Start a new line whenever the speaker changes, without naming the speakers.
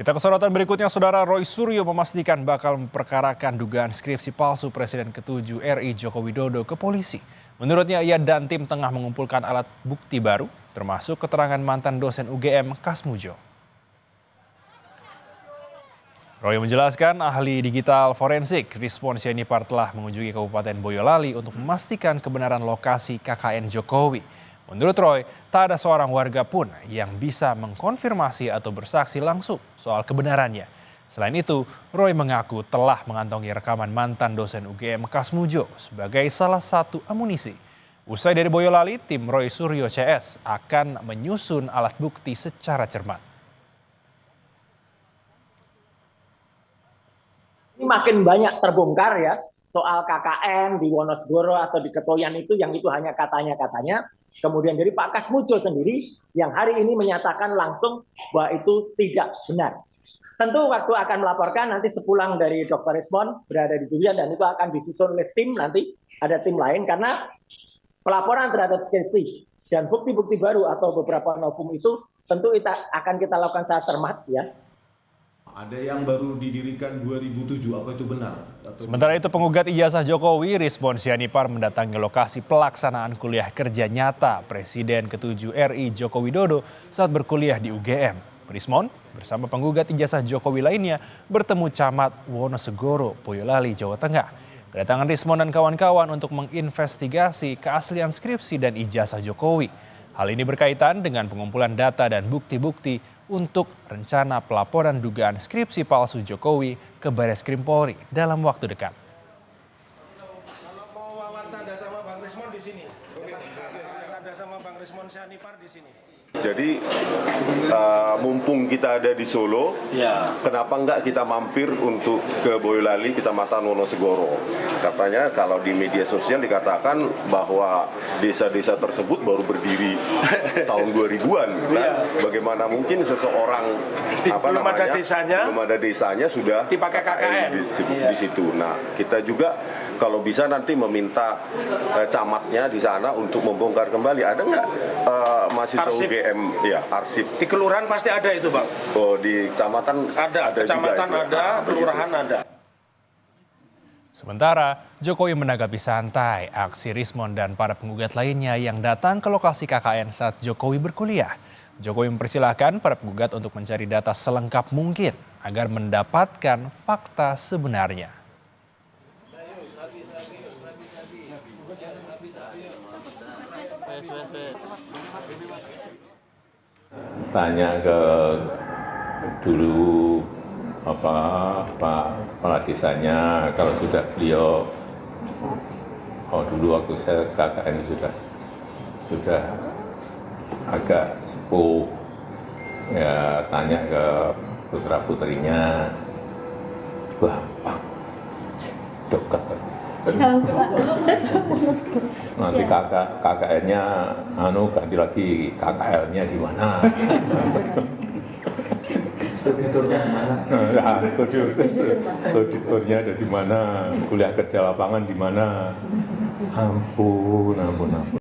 Kita ke sorotan berikutnya, Saudara. Roy Suryo memastikan bakal memperkarakan dugaan skripsi palsu Presiden ke-7 RI Joko Widodo ke polisi. Menurutnya, ia dan tim tengah mengumpulkan alat bukti baru, termasuk keterangan mantan dosen UGM Kasmujo. Roy menjelaskan ahli digital forensik Rizwan Sianipar telah mengunjungi Kabupaten Boyolali untuk memastikan kebenaran lokasi KKN Jokowi. Menurut Roy, tak ada seorang warga pun yang bisa mengkonfirmasi atau bersaksi langsung soal kebenarannya. Selain itu, Roy mengaku telah mengantongi rekaman mantan dosen UGM Kasmujo sebagai salah satu amunisi. Usai dari Boyolali, tim Roy Suryo CS akan menyusun alat bukti secara cermat.
Ini makin banyak terbongkar ya soal KKN di Wonosegoro atau di Ketoyan itu yang itu hanya katanya-katanya. Kemudian dari Pak Kasmujo sendiri yang hari ini menyatakan langsung bahwa itu tidak benar. Tentu waktu akan melaporkan nanti sepulang dari Dr. Rizwan berada di Durian dan itu akan disusun oleh tim, nanti ada tim lain karena pelaporan terhadap skripsi dan bukti-bukti baru atau beberapa novum itu tentu akan kita lakukan secara cermat ya.
Ada yang baru didirikan 2007, apa itu benar?
Sementara itu, penggugat ijazah Jokowi Rizwan Sianipar mendatangi lokasi pelaksanaan kuliah kerja nyata Presiden ke-7 RI Joko Widodo saat berkuliah di UGM. Rizwan bersama penggugat ijazah Jokowi lainnya bertemu Camat Wonosegoro, Boyolali, Jawa Tengah. Kedatangan Rizwan dan kawan-kawan untuk menginvestigasi keaslian skripsi dan ijazah Jokowi. Hal ini berkaitan dengan pengumpulan data dan bukti-bukti untuk rencana pelaporan dugaan skripsi palsu Jokowi ke Bareskrim Polri dalam waktu dekat.
Kalau mau wawancara sama Bang Rizwan di sini. Ada sama Bang Rizwan Sianipar di sini.
Jadi mumpung kita ada di Solo, ya, kenapa enggak kita mampir untuk ke Boyolali, Kecamatan Wonosegoro. Katanya kalau di media sosial dikatakan bahwa desa-desa tersebut baru berdiri tahun 2000-an. Nah, bagaimana mungkin seseorang belum ada desanya sudah
dipakai KKN
di situ. Nah, kita juga kalau bisa nanti meminta camatnya di sana untuk membongkar kembali. Ada nggak mahasiswa UGM? Ya, arsip.
Di kelurahan pasti ada itu, Bang.
Oh, di kecamatan ada
kecamatan
juga
ada, kelurahan ada.
Sementara, Jokowi menanggapi santai aksi Rizwan dan para penggugat lainnya yang datang ke lokasi KKN saat Jokowi berkuliah. Jokowi mempersilahkan para penggugat untuk mencari data selengkap mungkin agar mendapatkan fakta sebenarnya.
Tanya ke dulu Pak Kepala Desanya, kalau sudah beliau dulu waktu saya KKN sudah agak sepuh, ya tanya ke putra putrinya, gampang, dekat aja. Nanti KKN-nya ganti lagi, KKL-nya di mana? Studi turnya ada di mana? Kuliah kerja lapangan di mana? Ampun.